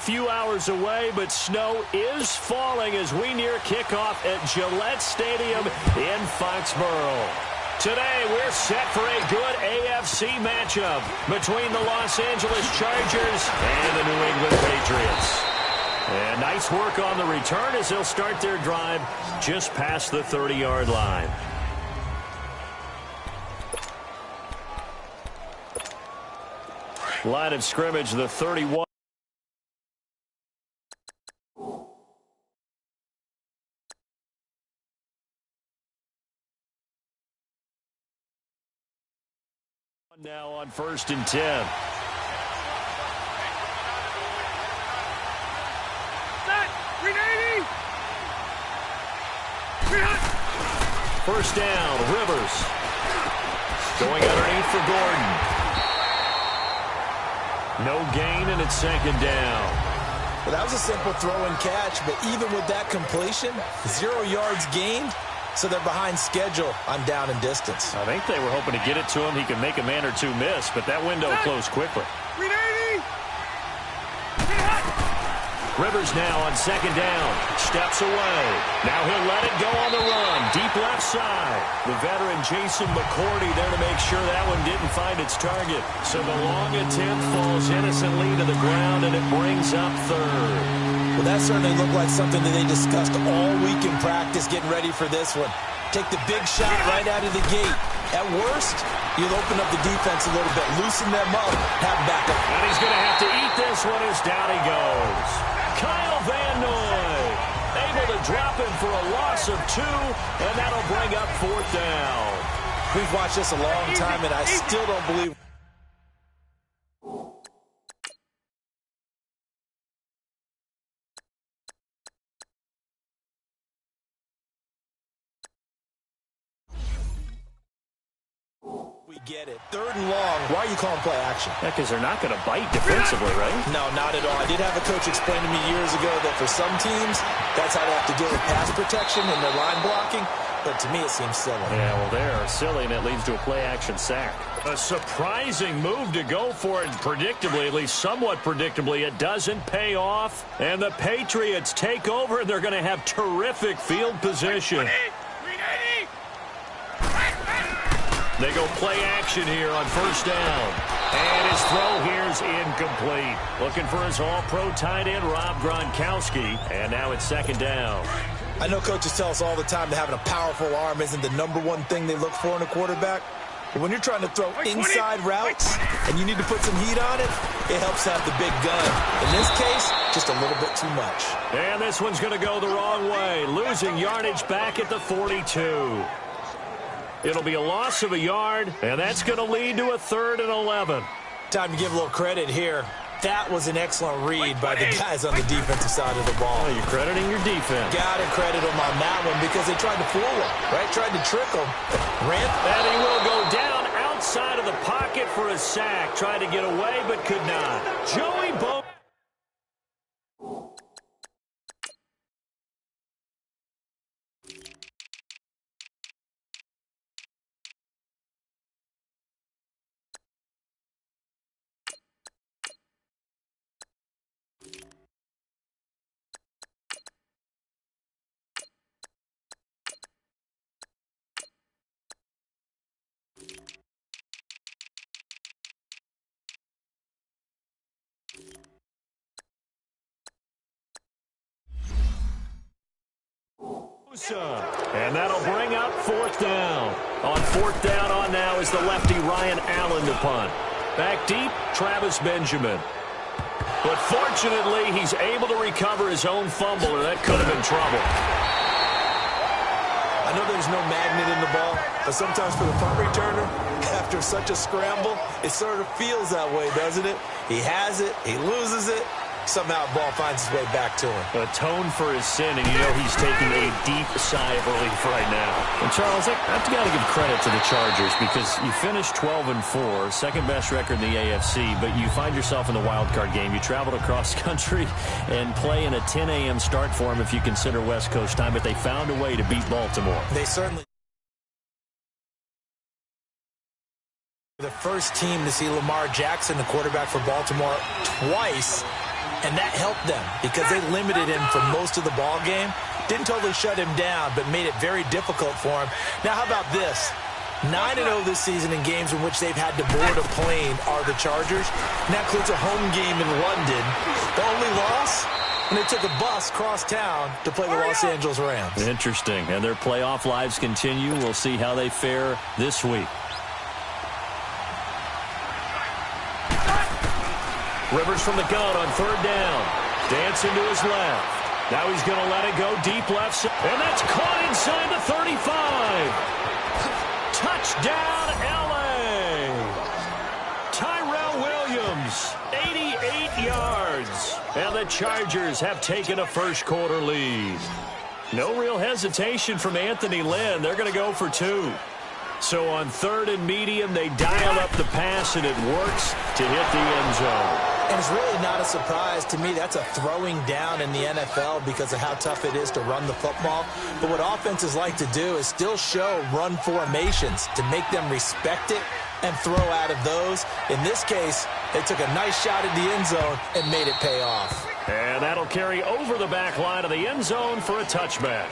few hours away, but snow is falling as we near kickoff at Gillette Stadium in Foxborough. Today, we're set for a good AFC matchup between the Los Angeles Chargers and the New England Patriots. And nice work on the return as they'll start their drive just past the 30-yard line. Line of scrimmage, the 31. Now on 1st and 10. First down, Rivers. Going underneath for Gordon. No gain, and it's 2nd down. Well, that was a simple throw and catch, but even with that completion, 0 yards gained, so they're behind schedule on down and distance. I think they were hoping to get it to him. He could make a man or two miss, but that window closed quickly. Rivers now on 2nd down. Steps away. Now he'll let it go on the run. Deep left side. The veteran Jason McCourty there to make sure that one didn't find its target. So the long attempt falls innocently to the ground, and it brings up 3rd. Well, that certainly looked like something that they discussed all week in practice, getting ready for this one. Take the big shot right out of the gate. At worst, you'll open up the defense a little bit, loosen them up, have backup. And he's going to have to eat this one as down he goes. Kyle Van Noy able to drop him for a loss of 2, and that'll bring up 4th down. We've watched this a long time, and I still don't believe. We get it. 3rd and long. Why are you calling play action? Yeah, because they're not going to bite defensively, right? No, not at all. I did have a coach explain to me years ago that for some teams, that's how they have to deal with pass protection and their line blocking. But to me, it seems silly. Yeah, well, they are silly, and it leads to a play-action sack. A surprising move to go for it predictably, at least somewhat predictably. It doesn't pay off, and the Patriots take over, and they're going to have terrific field position. They go play action here on 1st down. And his throw here's incomplete. Looking for his all-pro tight end, Rob Gronkowski. And now it's 2nd down. I know coaches tell us all the time that having a powerful arm isn't the #1 thing they look for in a quarterback. But when you're trying to throw inside routes and you need to put some heat on it, it helps have the big gun. In this case, just a little bit too much. And this one's going to go the wrong way. Losing yardage back at the 42. It'll be a loss of a yard, and that's going to lead to a 3rd and 11. Time to give a little credit here. That was an excellent read by the guys on the defensive side of the ball. Well, you're crediting your defense. Got to credit them on that one because they tried to fool him, right? Tried to trick him. And he will go down outside of the pocket for a sack. Tried to get away, but could not. Joey Bo. And that'll bring up 4th down. On 4th down on now is the lefty Ryan Allen to punt. Back deep, Travis Benjamin. But fortunately, he's able to recover his own fumble, or that could have been trouble. I know there's no magnet in the ball, but sometimes for the punt returner, after such a scramble, it sort of feels that way, doesn't it? He has it, he loses it, somehow the ball finds its way back to him. Atone for his sin, and you know he's taking a deep sigh of relief right now. And Charles, I've got to give credit to the Chargers because you finished 12-4, second best record in the AFC, but you find yourself in the wild card game. You traveled across country and play in a 10 a.m. start for them if you consider West Coast time, but they found a way to beat Baltimore. They certainly. The first team to see Lamar Jackson, the quarterback for Baltimore, twice. and that helped them because they limited him for most of the ball game. Didn't totally shut him down, but made it very difficult for him. Now, how about this? 9-0 this season in games in which they've had to board a plane are the Chargers. And that includes a home game in London. The only loss? And they took a bus across town to play the Los Angeles Rams. Interesting. And their playoff lives continue. We'll see how they fare this week. Rivers from the gun on third down. Dancing to his left. Now he's going to let it go deep left side. And that's caught inside the 35. Touchdown, L.A. Tyrell Williams, 88 yards. And the Chargers have taken a first-quarter lead. No real hesitation from Anthony Lynn. They're going to go for 2. So on third and medium, they dial up the pass, and it works to hit the end zone. And it's really not a surprise to me. That's a throwing down in the NFL because of how tough it is to run the football. But what offenses like to do is still show run formations to make them respect it and throw out of those. In this case, they took a nice shot at the end zone and made it pay off. And that'll carry over the back line of the end zone for a touchback.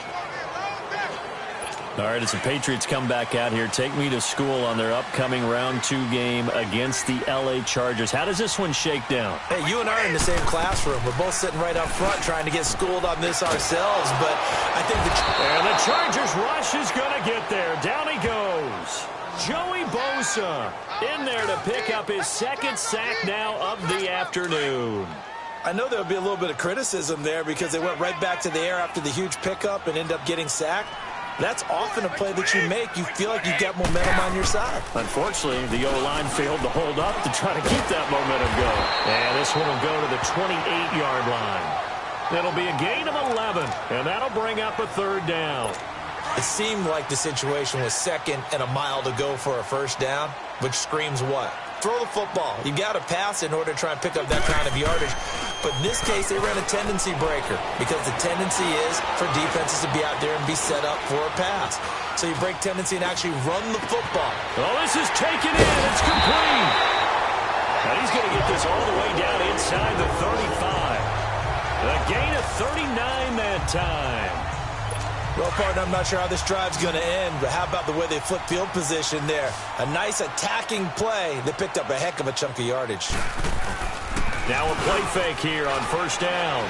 All right, as the Patriots come back out here, take me to school on their upcoming round 2 game against the L.A. Chargers. How does this one shake down? Hey, you and I are in the same classroom. We're both sitting right up front trying to get schooled on this ourselves, but I think And the Chargers rush is going to get there. Down he goes. Joey Bosa in there to pick up his second sack now of the afternoon. I know there'll be a little bit of criticism there because they went right back to the air after the huge pickup and end up getting sacked. That's often a play that you make. You feel like you've got momentum on your side. Unfortunately, the O-line failed to hold up to try to keep that momentum going. And this one will go to the 28-yard line. It'll be a gain of 11, and that'll bring up a third down. It seemed like the situation was second and a mile to go for a first down, which screams what? Throw the football. You got to pass in order to try and pick up that kind of yardage. But in this case, they ran a tendency breaker because the tendency is for defenses to be out there and be set up for a pass. So you break tendency and actually run the football. Oh, this is taken in. It's complete. And he's going to get this all the way down inside the 35. A gain of 39 that time. Well, partner, I'm not sure how this drive's going to end, but how about the way they flip field position there? A nice attacking play. They picked up a heck of a chunk of yardage. Now a play fake here on first down.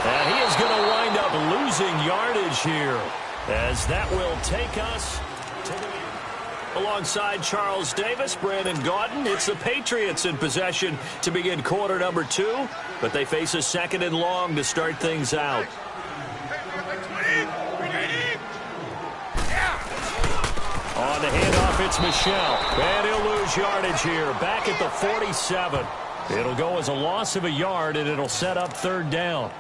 And he is going to wind up losing yardage here, as that will take us to the... Alongside Charles Davis, Brandon Gaudin, it's the Patriots in possession to begin quarter number 2, but they face a second and long to start things out. On the handoff, it's Michel. And he'll lose yardage here. Back at the 47. It'll go as a loss of a yard, and it'll set up third down.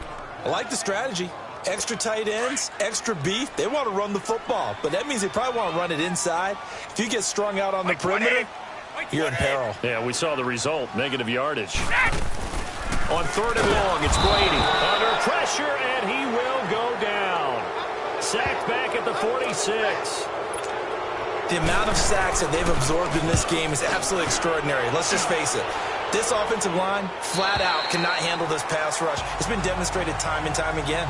I like the strategy. Extra tight ends, extra beef. They want to run the football, but that means they probably want to run it inside. If you get strung out on the perimeter, you're in peril. Yeah, we saw the result. Negative yardage. On third and long, it's Brady. Under pressure, and he will go down. Sacked back at the 46. The amount of sacks that they've absorbed in this game is absolutely extraordinary. Let's just face it. This offensive line, flat out, cannot handle this pass rush. It's been demonstrated time and time again.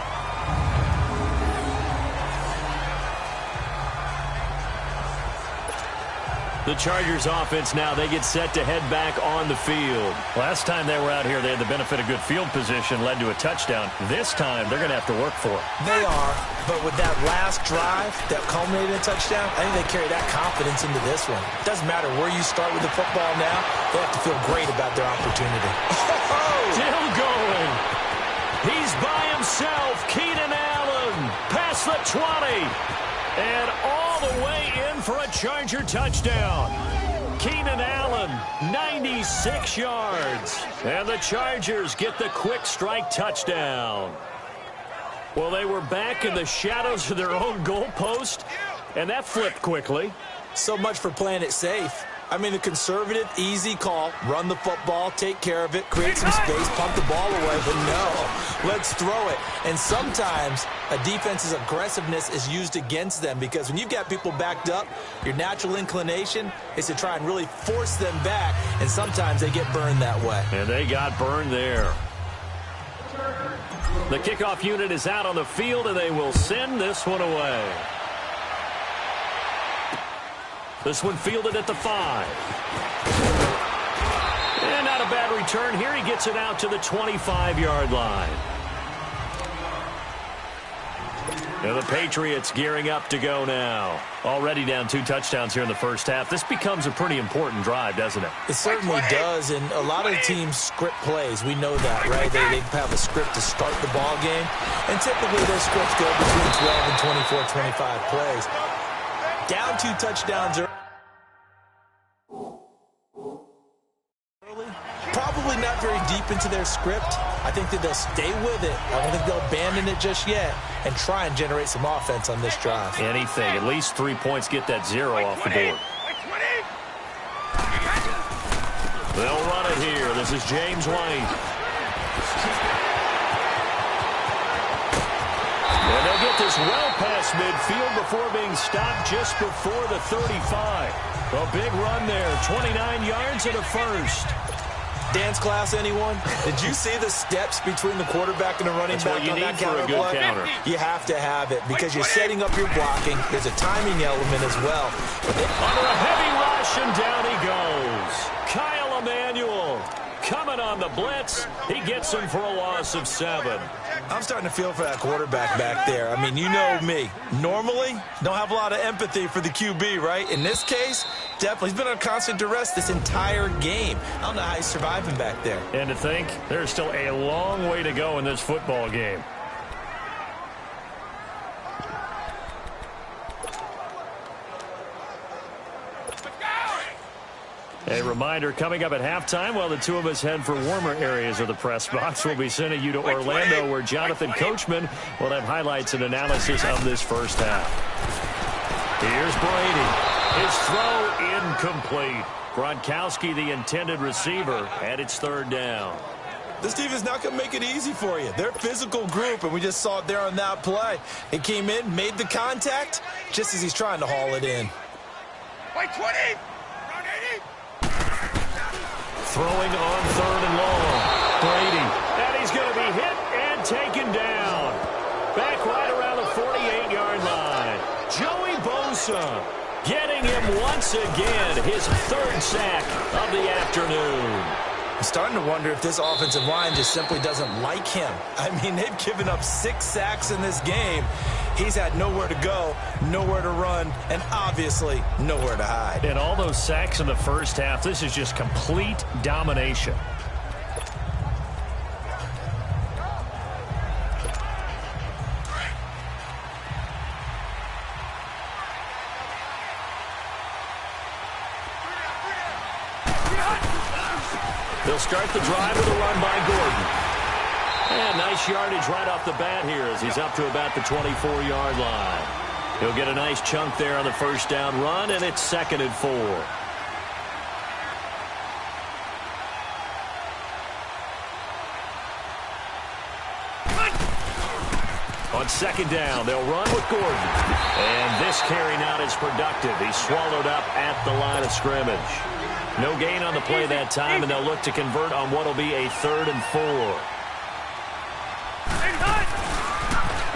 The Chargers offense now, they get set to head back on the field. Last time they were out here, they had the benefit of good field position, led to a touchdown. This time, they're going to have to work for it. They are, but with that last drive that culminated in a touchdown, I think they carry that confidence into this one. It doesn't matter where you start with the football now, they have to feel great about their opportunity. Still going. He's by himself. Keenan Allen past the 20. And all the way in for a Charger touchdown. Keenan Allen, 96 yards. And the Chargers get the quick strike touchdown. Well, they were back in the shadows of their own goalpost, and that flipped quickly. So much for playing it safe. I mean, a conservative, easy call. Run the football, take care of it, create some space, pump the ball away. But no, let's throw it. And sometimes a defense's aggressiveness is used against them because when you've got people backed up, your natural inclination is to try and really force them back, and sometimes they get burned that way. And they got burned there. The kickoff unit is out on the field, and they will send this one away. This one fielded at the 5. And not a bad return here. He gets it out to the 25-yard line. And the Patriots gearing up to go now. Already down 2 touchdowns here in the first half. This becomes a pretty important drive, doesn't it? It certainly does, and a lot of the teams script plays. We know that, right? They have a script to start the ball game, and typically their scripts go between 12 and 24, 25 plays. Down 2 touchdowns early. Probably not very deep into their script. I think that they'll stay with it. I don't think they'll abandon it just yet and try and generate some offense on this drive. Anything. At least 3 points get that 0 off the board. They'll run it here. This is James White. And they'll get this well past midfield before being stopped just before the 35. A big run there. 29 yards and a first. Dance class, anyone? Did you see the steps between the quarterback and the running back on that counter play? You have to have it because you're setting up your blocking. There's a timing element as well. Under a heavy rush, and down he goes. Kyle Emanuel coming on the blitz. He gets him for a loss of 7. I'm starting to feel for that quarterback back there. I mean, you know me. Normally, don't have a lot of empathy for the QB, right? In this case, definitely. He's been on constant duress this entire game. I don't know how he's surviving back there. And to think, there's still a long way to go in this football game. A reminder, coming up at halftime, while the two of us head for warmer areas of the press box, we'll be sending you to Orlando, where Jonathan Coachman will have highlights and analysis of this first half. Here's Brady. His throw incomplete. Gronkowski, the intended receiver, and it's 3rd down. This team is not going to make it easy for you. They're a physical group, and we just saw it there on that play. It came in, made the contact, just as he's trying to haul it in. White 20! Throwing on 3rd and long. Brady. And he's going to be hit and taken down. Back right around the 48-yard line. Joey Bosa getting him once again. His 3rd sack of the afternoon. I'm starting to wonder if this offensive line just simply doesn't like him. I mean, they've given up 6 sacks in this game. He's had nowhere to go, nowhere to run, and obviously nowhere to hide. And all those sacks in the first half, this is just complete domination. They'll start the drive with a run by Gordon. And nice yardage right off the bat here as he's up to about the 24-yard line. He'll get a nice chunk there on the first down run, and it's 2nd and 4. On 2nd down, they'll run with Gordon. And this carry not as productive. He's swallowed up at the line of scrimmage. No gain on the play that time, and they'll look to convert on what will be a 3rd and 4.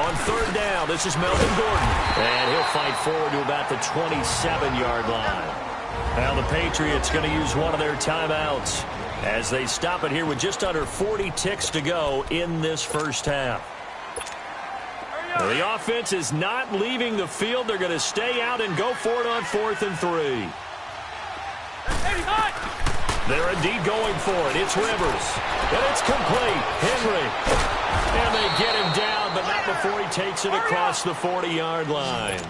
On 3rd down, this is Melvin Gordon. And he'll fight forward to about the 27-yard line. Now the Patriots going to use one of their timeouts as they stop it here with just under 40 ticks to go in this first half. Now, the offense is not leaving the field. They're going to stay out and go for it on 4th and 3. They're indeed going for it. It's Rivers. And it's complete. Henry. And they get him down, but not before he takes it across the 40-yard line.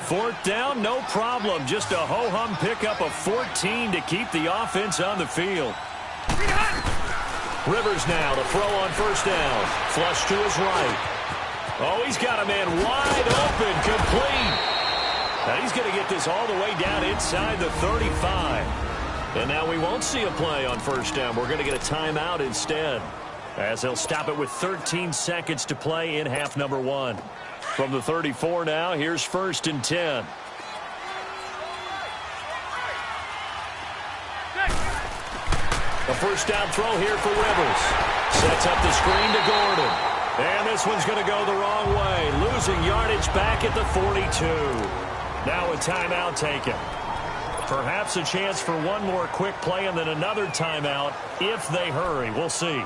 4th down, no problem. Just a ho-hum pickup of 14 to keep the offense on the field. Rivers now to throw on 1st down. Flush to his right. Oh, he's got a man wide open, complete. And he's going to get this all the way down inside the 35. And now we won't see a play on first down. We're going to get a timeout instead, as they'll stop it with 13 seconds to play in half number 1. From the 34 now, here's 1st and 10. A first down throw here for Rivers. Sets up the screen to Gordon. And this one's going to go the wrong way. Losing yardage back at the 42. Now a timeout taken. Perhaps a chance for one more quick play and then another timeout if they hurry. We'll see.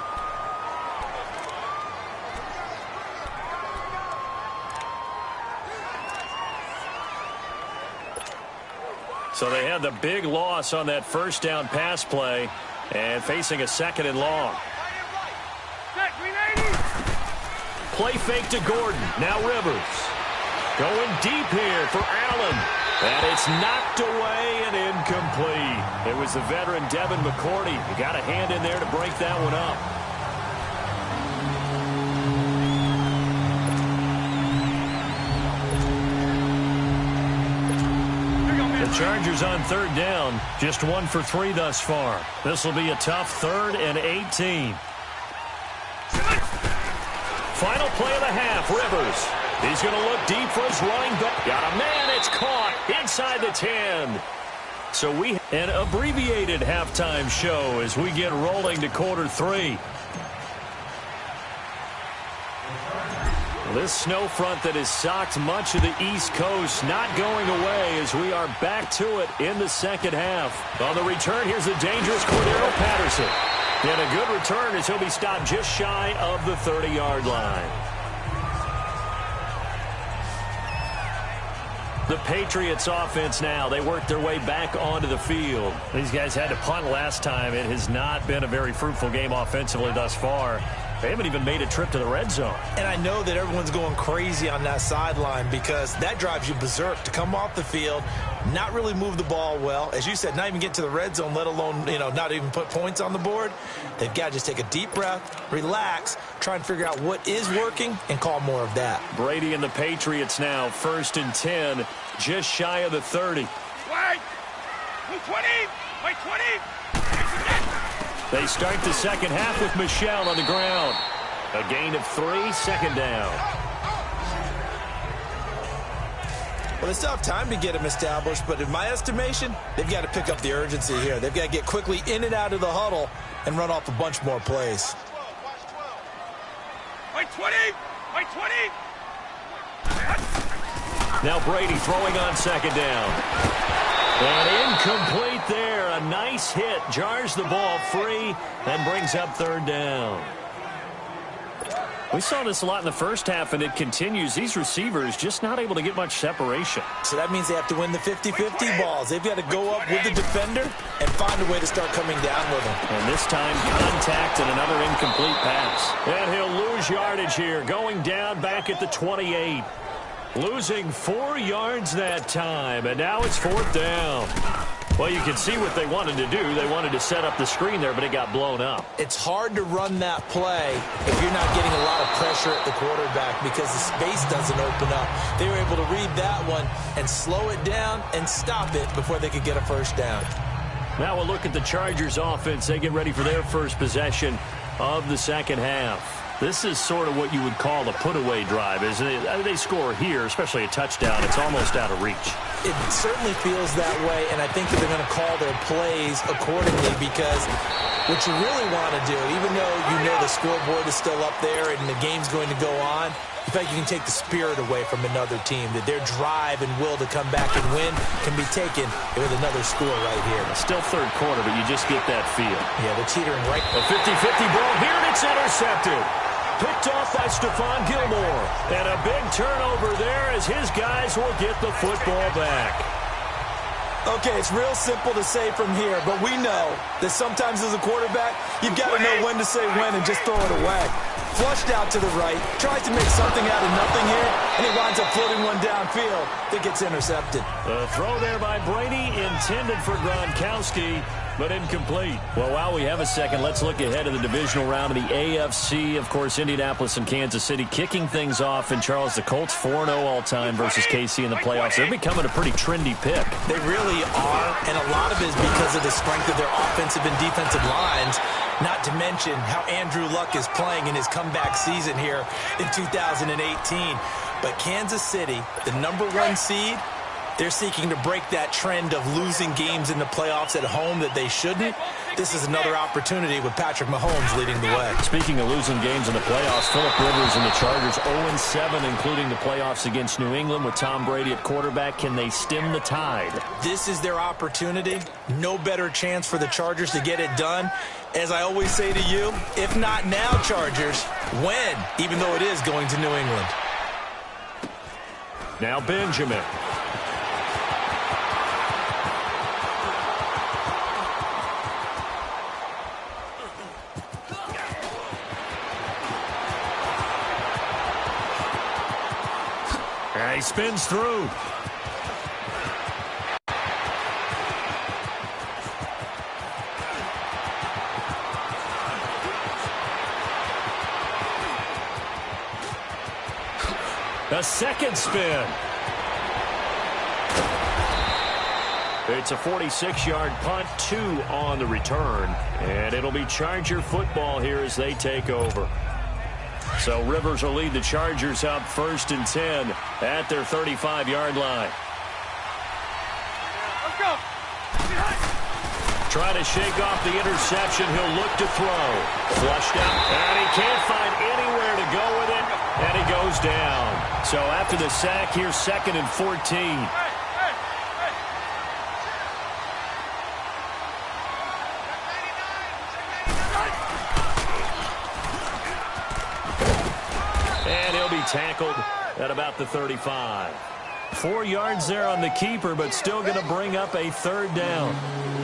So they had the big loss on that first down pass play and facing a 2nd and long. Play fake to Gordon. Now Rivers. Going deep here for Allen. And it's knocked away and incomplete. It was the veteran Devin McCourty. You got a hand in there to break that one up. The Chargers on 3rd down. Just 1 for 3 thus far. This will be a tough 3rd and 18. Final play of the half, Rivers. He's going to look deep for his running back. Got a man, it's caught inside the 10. So we an abbreviated halftime show as we get rolling to quarter 3. This snow front that has socked much of the East Coast not going away as we are back to it in the second half. On the return, here's a dangerous Cordero Patterson. And a good return as he'll be stopped just shy of the 30-yard line. The Patriots offense now. They work their way back onto the field. These guys had to punt last time. It has not been a very fruitful game offensively thus far. They haven't even made a trip to the red zone. And I know that everyone's going crazy on that sideline because that drives you berserk to come off the field, not really move the ball well. As you said, not even get to the red zone, let alone, not even put points on the board. They've got to just take a deep breath, relax, try and figure out what is working and call more of that. Brady and the Patriots now, 1st and 10, just shy of the 30. Wait! 20! Wait, 20! They start the second half with Michel on the ground. A gain of 3, 2nd down. Well, they still have time to get him established, but in my estimation, they've got to pick up the urgency here. They've got to get quickly in and out of the huddle and run off a bunch more plays. Wait, 20! Wait, 20! Now Brady throwing on 2nd down. And incomplete there. A nice hit. Jars the ball free and brings up 3rd down. We saw this a lot in the first half, and it continues. These receivers just not able to get much separation. So that means they have to win the 50-50 balls. They've got to go up with the defender and find a way to start coming down with them. And this time, contact and another incomplete pass. And he'll lose yardage here, going down back at the 28. Losing 4 yards that time, and now it's 4th down. Well, you can see what they wanted to do. They wanted to set up the screen there, but it got blown up. It's hard to run that play if you're not getting a lot of pressure at the quarterback because the space doesn't open up. They were able to read that one and slow it down and stop it before they could get a first down. Now we'll look at the Chargers offense. They get ready for their first possession of the second half. This is sort of what you would call a put-away drive, isn't it? They score here, especially a touchdown. It's almost out of reach. It certainly feels that way, and I think that they're going to call their plays accordingly because what you really want to do, even though you know the scoreboard is still up there and the game's going to go on, in fact, you can take the spirit away from another team, that their drive and will to come back and win can be taken with another score right here. Still 3rd quarter, but you just get that feel. Yeah, they're teetering right. A 50-50 ball here, and it's intercepted. Picked off by Stephon Gilmore. And a big turnover there as his guys will get the football back. Okay, it's real simple to say from here, but we know that sometimes as a quarterback, you've got to know when to say when and just throw it away. Flushed out to the right, tries to make something out of nothing here, and he winds up floating one downfield that gets intercepted. The throw there by Brady intended for Gronkowski. but incomplete. Well, while we have a second, let's look ahead of the divisional round of the AFC. Of course, Indianapolis and Kansas City kicking things off. And, Charles, the Colts 4-0 all-time versus KC in the playoffs. They're becoming a pretty trendy pick. They really are, and a lot of it is because of the strength of their offensive and defensive lines, not to mention how Andrew Luck is playing in his comeback season here in 2018. But Kansas City, the #1 seed, they're seeking to break that trend of losing games in the playoffs at home that they shouldn't. This is another opportunity with Patrick Mahomes leading the way. Speaking of losing games in the playoffs, Phillip Rivers and the Chargers 0-7, including the playoffs against New England with Tom Brady at quarterback. Can they stem the tide? This is their opportunity. No better chance for the Chargers to get it done. As I always say to you, if not now, Chargers, when? Even though it is going to New England. Now Benjamin. He spins through. A second spin. It's a 46-yard punt, 2 on the return. And it'll be Charger football here as they take over. So Rivers will lead the Chargers up 1st and 10 at their 35-yard line. Let's go. Trying to shake off the interception. He'll look to throw. Flushed out. And he can't find anywhere to go with it. And he goes down. So after the sack, here's 2nd and 14. Tackled at about the 35. 4 yards there on the keeper, but still going to bring up a 3rd down.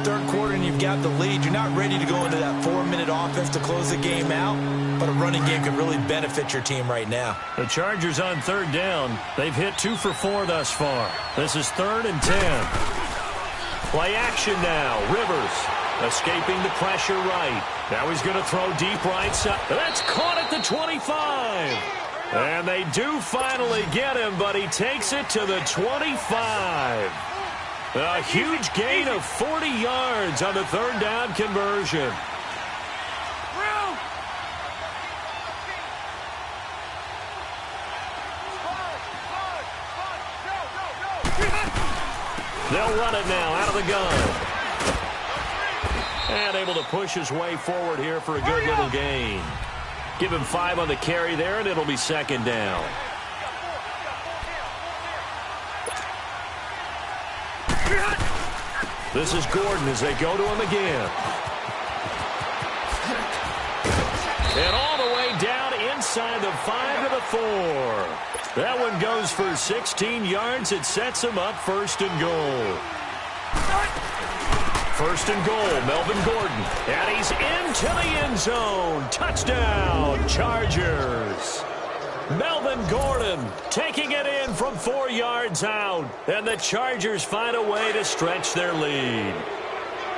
Third quarter and you've got the lead. You're not ready to go into that 4-minute offense to close the game out, but a running game could really benefit your team right now. The Chargers on 3rd down. They've hit 2 for 4 thus far. This is 3rd and 10. Play action now. Rivers escaping the pressure right. Now he's going to throw deep right side. That's caught at the 25. And they do finally get him, but he takes it to the 25. A huge gain of 40 yards on the 3rd down conversion. They'll run it now out of the gun. And able to push his way forward here for a good little gain. Give him 5 on the carry there, and it'll be 2nd down. This is Gordon as they go to him again. And all the way down inside the 5 to the 4. That one goes for 16 yards. It sets him up 1st and goal. 1st and goal, Melvin Gordon. And he's into the end zone. Touchdown, Chargers. Melvin Gordon taking it in from 4 yards out. And the Chargers find a way to stretch their lead.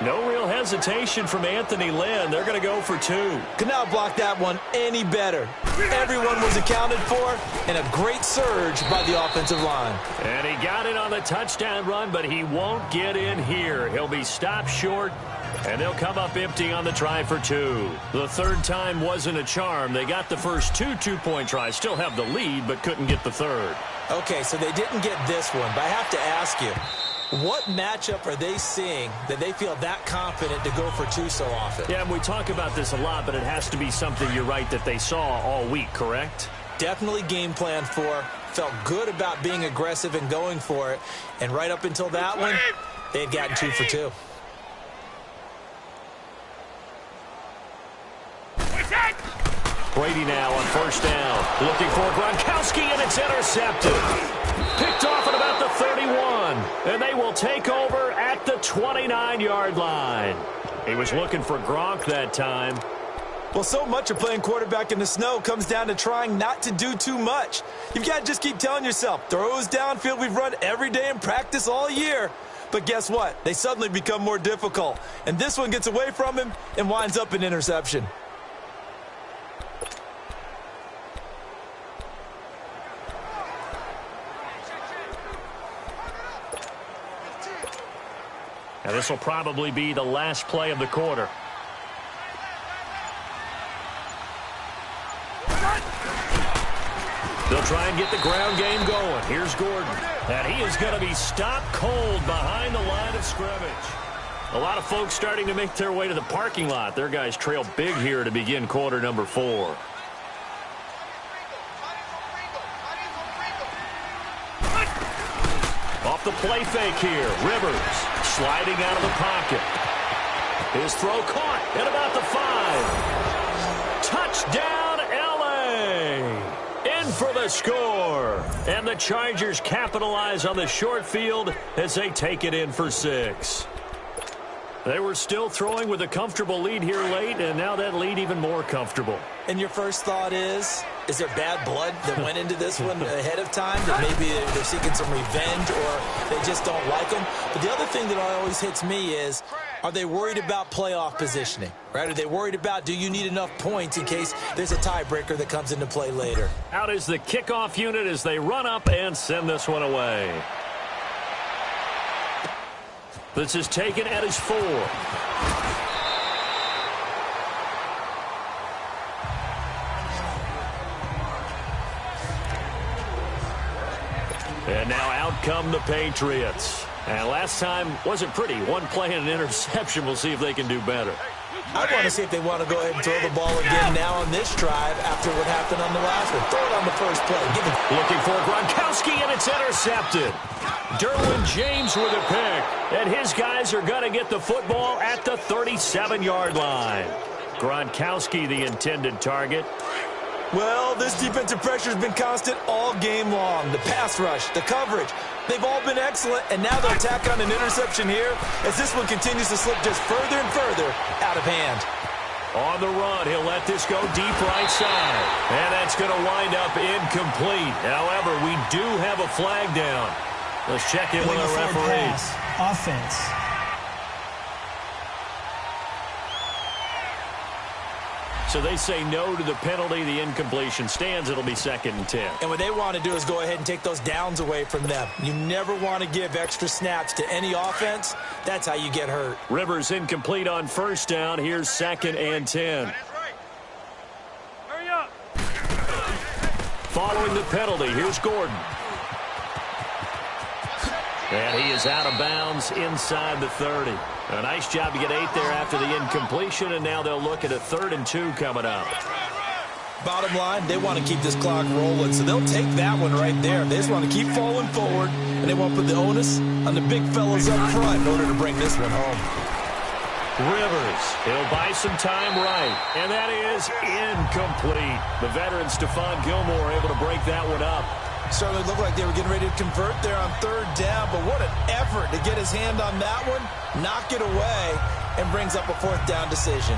No real hesitation from Anthony Lynn. They're going to go for 2. Could not block that one any better. Everyone was accounted for, and a great surge by the offensive line. And he got it on the touchdown run, but he won't get in here. He'll be stopped short, and they'll come up empty on the try for 2. The 3rd time wasn't a charm. They got the first 2 two-point tries. Still have the lead, but couldn't get the 3rd. Okay, so they didn't get this one, but I have to ask you, what matchup are they seeing that they feel that confident to go for 2 so often? Yeah, and we talk about this a lot, but it has to be something, you're right, that they saw all week, correct? Definitely game plan for. Felt good about being aggressive and going for it. And right up until that one, they had gotten 2 for 2. Brady now on 1st down. Looking for Gronkowski, and it's intercepted. Picked off at about the 31. And they will take over at the 29-yard line. He was looking for Gronk that time. Well, so much of playing quarterback in the snow comes down to trying not to do too much. You've got to just keep telling yourself, throws downfield we've run every day in practice all year. But guess what? They suddenly become more difficult. And this one gets away from him and winds up an interception. And this will probably be the last play of the quarter. They'll try and get the ground game going. Here's Gordon. And he is going to be stopped cold behind the line of scrimmage. A lot of folks starting to make their way to the parking lot. Their guys trail big here to begin quarter number 4. Off the play fake here. Rivers sliding out of the pocket. His throw caught at about the 5. Touchdown, L.A. In for the score. And the Chargers capitalize on the short field as they take it in for 6. They were still throwing with a comfortable lead here late, and now that lead even more comfortable. And your first thought is there bad blood that went into this one ahead of time, that maybe they're seeking some revenge or they just don't like them? But the other thing that always hits me is, are they worried about playoff positioning, right? Are they worried about, do you need enough points in case there's a tiebreaker that comes into play later? Out is the kickoff unit as they run up and send this one away. This is taken at his 4. And now out come the Patriots. And last time wasn't pretty. One play and an interception. We'll see if they can do better. I want to see if they want to go ahead and throw the ball again now on this drive after what happened on the last one. Throw it on the first play. Looking for Gronkowski, and it's intercepted. Derwin James with a pick. And his guys are going to get the football at the 37-yard line. Gronkowski, the intended target. Well, this defensive pressure has been constant all game long. The pass rush, the coverage, they've all been excellent, and now they'll tack on an interception here as this one continues to slip just further and further out of hand. On the run, he'll let this go deep right side, and that's going to wind up incomplete. However, we do have a flag down. Let's check in with our referee. Offense. So they say no to the penalty. The incompletion stands. It'll be 2nd and 10. And what they want to do is go ahead and take those downs away from them. You never want to give extra snaps to any offense. That's how you get hurt. Rivers incomplete on 1st down. Here's 2nd and 10. Hurry up. Following the penalty, here's Gordon. And he is out of bounds inside the 30. A nice job to get 8 there after the incompletion, and now they'll look at a 3rd and 2 coming up. Bottom line, they want to keep this clock rolling, so they'll take that one right there. They just want to keep falling forward, and they want to put the onus on the big fellas up front in order to bring this one home. Rivers, he'll buy some time right, and that is incomplete. The veteran Stephon Gilmore able to break that one up. Certainly looked like they were getting ready to convert there on 3rd down, but what an effort to get his hand on that one, knock it away, and brings up a 4th down decision.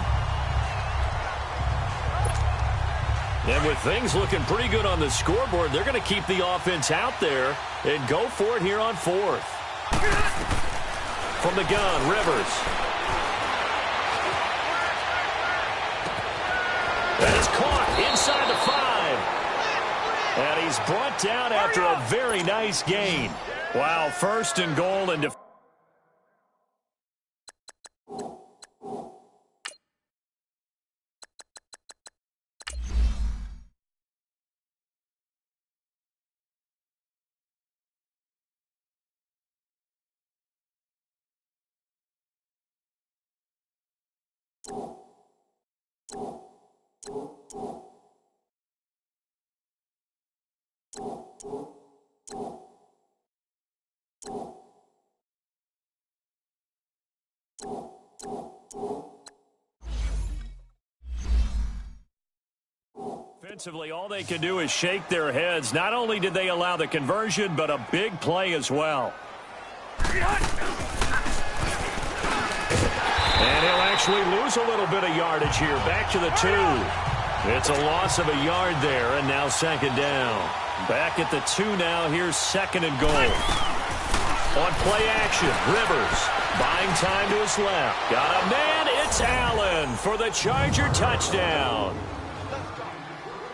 And with things looking pretty good on the scoreboard, they're going to keep the offense out there and go for it here on 4th. From the gun, Rivers. That is caught inside the 5. And he's brought down after a very nice gain. Wow, 1st and goal and Offensively, all they can do is shake their heads. Not only did they allow the conversion, but a big play as well. And he'll actually lose a little bit of yardage here. Back to the 2. It's a loss of a yard there, and now second down. Back at the 2 now. Here's second and goal. On play action, Rivers buying time to his left. Got a man. It's Allen for the Charger touchdown.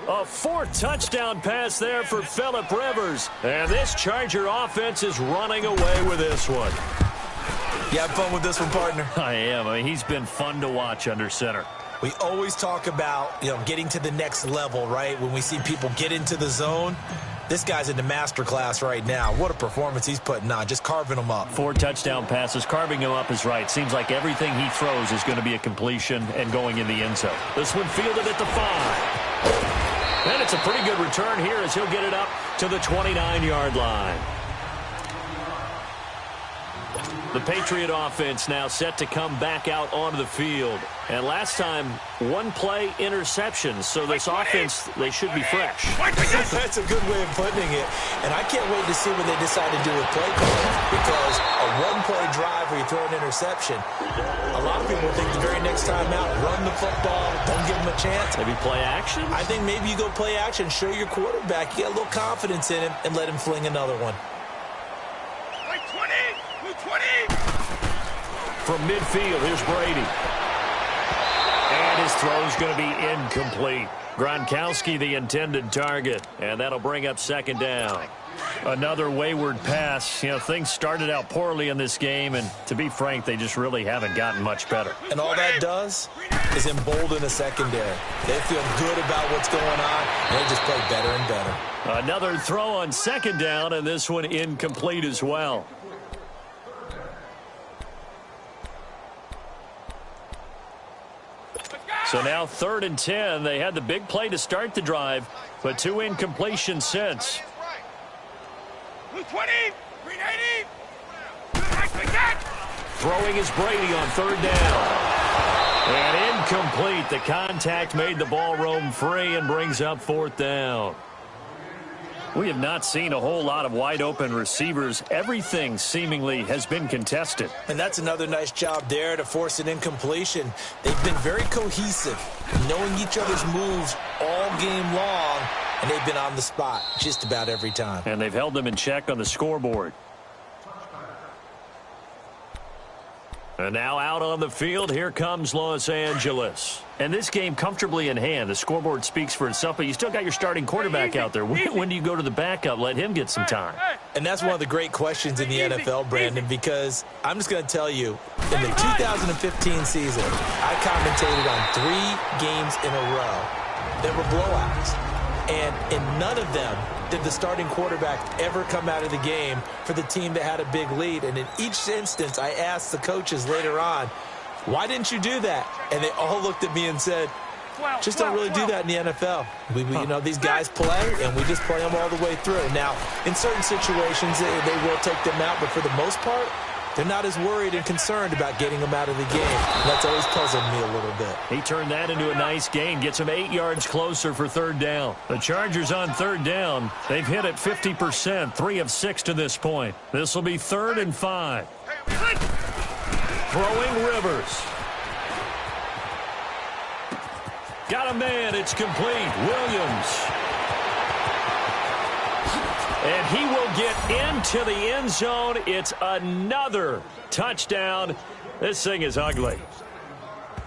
A 4th touchdown pass there for Phillip Rivers. And this Charger offense is running away with this one. You have fun with this one, partner? I am. I mean, he's been fun to watch under center. We always talk about, getting to the next level, right? When we see people get into the zone, this guy's in the master class right now. What a performance he's putting on, just carving them up. 4 touchdown passes. Carving him up is right. Seems like everything he throws is going to be a completion and going in the end zone. This one fielded at the 5. And it's a pretty good return here as he'll get it up to the 29-yard line. The Patriot offense now set to come back out onto the field. And last time, 1-play interception. So this offense, they should be fresh. That's a good way of putting it. And I can't wait to see what they decide to do with play calling. Because a 1-play drive where you throw an interception, a lot of people think the very next time out, run the football, don't give them a chance. Maybe play action? I think maybe you go play action, show your quarterback, you get a little confidence in him, and let him fling another one. From midfield, here's Brady. And his throw's going to be incomplete. Gronkowski the intended target, and that'll bring up second down. Another wayward pass. Things started out poorly in this game, and to be frank, they just really haven't gotten much better. And all that does is embolden a secondary. They feel good about what's going on, and they just play better and better. Another throw on second down, and this one incomplete as well. So now 3rd and 10. They had the big play to start the drive, but 2 incompletions since. 220, 380. Throwing is Brady on 3rd down. And incomplete. The contact made the ball roam free and brings up 4th down. We have not seen a whole lot of wide-open receivers. Everything seemingly has been contested. And that's another nice job there to force an incompletion. They've been very cohesive, knowing each other's moves all game long, and they've been on the spot just about every time. And they've held them in check on the scoreboard. And now out on the field, here comes Los Angeles. And this game comfortably in hand. The scoreboard speaks for itself, but you still got your starting quarterback out there. When do you go to the backup? Let him get some time. And that's one of the great questions in the NFL, Brandon, because I'm just going to tell you, in the 2015 season, I commentated on 3 games in a row that were blowouts. And in none of them did the starting quarterback ever come out of the game for the team that had a big lead. And in each instance, I asked the coaches later on, why didn't you do that? And they all looked at me and said, just don't really do that in the NFL. These guys play, and we just play them all the way through. Now, in certain situations, they will take them out, but for the most part, they're not as worried and concerned about getting them out of the game. And that's always puzzled me a little bit. He turned that into a nice gain, gets him 8 yards closer for 3rd down. The Chargers on 3rd down. They've hit it 50%, 3 of 6 to this point. This will be 3rd and 5. Throwing Rivers. Got a man, it's complete. Williams. And he will get into the end zone. It's another touchdown. This thing is ugly.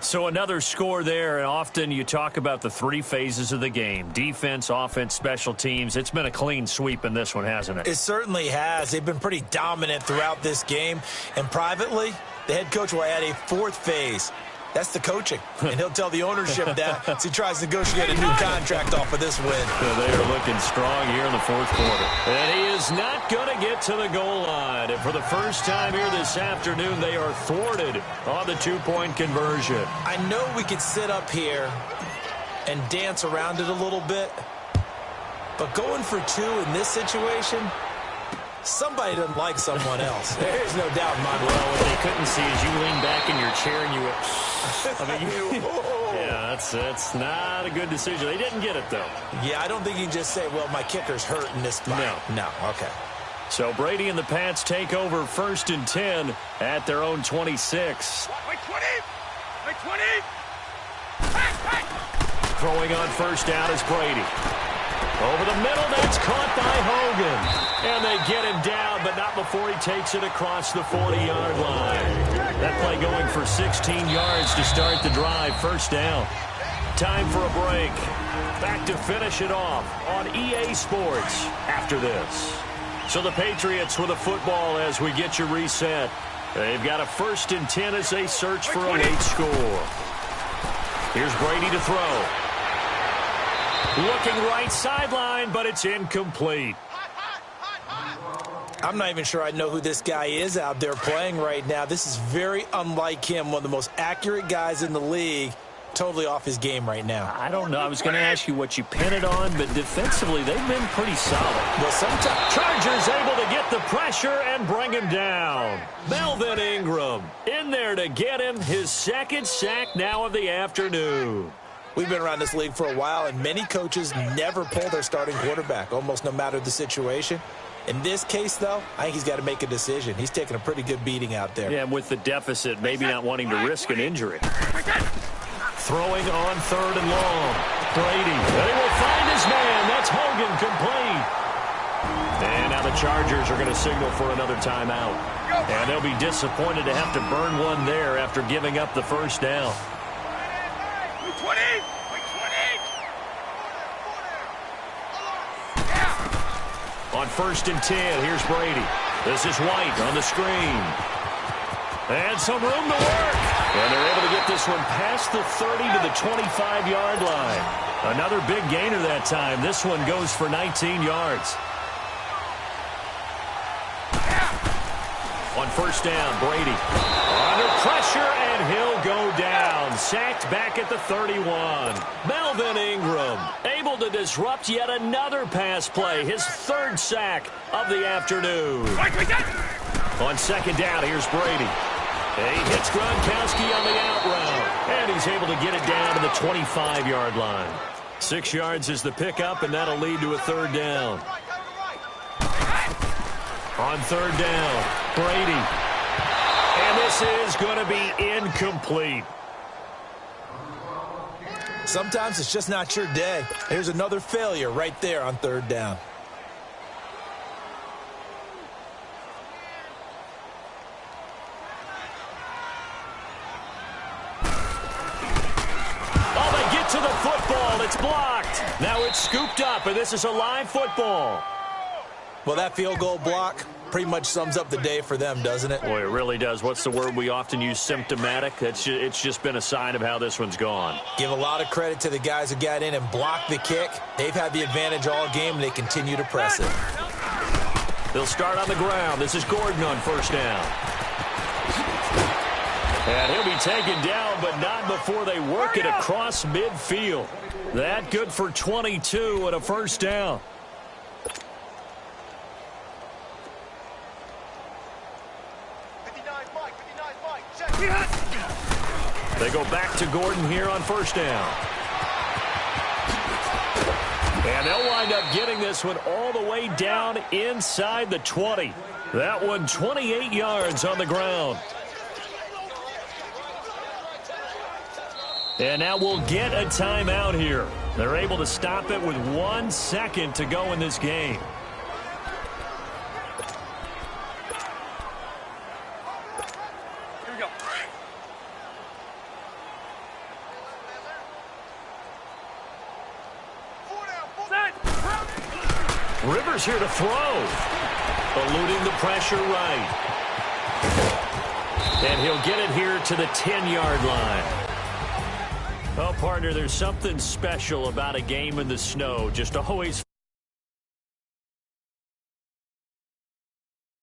So another score there, and often you talk about the 3 phases of the game. Defense, offense, special teams. It's been a clean sweep in this one, hasn't it? It certainly has. They've been pretty dominant throughout this game. And privately, the head coach will add a 4th phase. That's the coaching. And he'll tell the ownership that as he tries to negotiate a new contract off of this win. Yeah, they are looking strong here in the 4th quarter. And he is not going to get to the goal line. And for the first time here this afternoon, they are thwarted on the 2-point conversion. I know we could sit up here and dance around it a little bit, but going for 2 in this situation, somebody doesn't like someone else. There's no doubt in my mind. Well, what they couldn't see is you lean back in your chair and you went, yeah, that's not a good decision. They didn't get it, though. Yeah, I don't think you can just say, well, my kicker's hurt in this spot. No, okay. So Brady and the Pats take over 1st and 10 at their own 26. Wait, 20! 20. Hey, hey. Throwing on first down is Brady. Over the middle, that's caught by Hogan. And they get him down, but not before he takes it across the 40-yard line. That play going for 16 yards to start the drive. First down. Time for a break. Back to finish it off on EA Sports after this. So the Patriots with a football as we get you reset. They've got a 1st and 10 as they search for a late score. Here's Brady to throw. Looking right sideline, but it's incomplete. I'm not even sure I know who this guy is out there playing right now. This is very unlike him, one of the most accurate guys in the league. Totally off his game right now. I don't know. I was going to ask you what you pin it on, but defensively, they've been pretty solid. Well, sometimes Chargers able to get the pressure and bring him down. Melvin Ingram in there to get him his 2nd sack now of the afternoon. we've been around this league for a while, and many coaches never pull their starting quarterback, almost no matter the situation. In this case, though, I think he's got to make a decision. He's taking a pretty good beating out there. Yeah, and with the deficit, maybe not wanting to risk an injury. Throwing on 3rd and long. Brady. And he will find his man. That's Hogan, complete. And now the Chargers are going to signal for another timeout. And they'll be disappointed to have to burn one there after giving up the first down. 20. On 1st and 10, here's Brady. This is White on the screen. And some room to work. And they're able to get this one past the 30 to the 25-yard line. Another big gainer that time. This one goes for 19 yards. On 1st down, Brady. Under pressure, and he'll go down. Sacked back at the 31. Melvin Ingram able to disrupt yet another pass play. His 3rd sack of the afternoon. On 2nd down, here's Brady. He hits Gronkowski on the out route. And he's able to get it down to the 25-yard line. 6 yards is the pickup, and that'll lead to a 3rd down. On 3rd down, Brady. And this is going to be incomplete. Sometimes it's just not your day. Here's another failure right there on 3rd down. Oh, they get to the football. It's blocked. Now it's scooped up, and this is a live football. Well, that field goal block pretty much sums up the day for them, doesn't it? Boy, it really does. What's the word we often use? Symptomatic. It's just been a sign of how this one's gone. Give a lot of credit to the guys who got in and blocked the kick. They've had the advantage all game, and they continue to press it. They'll start on the ground. This is Gordon on 1st down. And he'll be taken down, but not before they work it across midfield. That good for 22 and a 1st down. They go back to Gordon here on 1st down. And they'll wind up getting this one all the way down inside the 20. That one 28 yards on the ground. And now we'll get a timeout here. They're able to stop it with 1 second to go in this game. Rivers here to throw. Eluding the pressure right. And he'll get it here to the 10-yard line. Oh, partner, there's something special about a game in the snow. Just always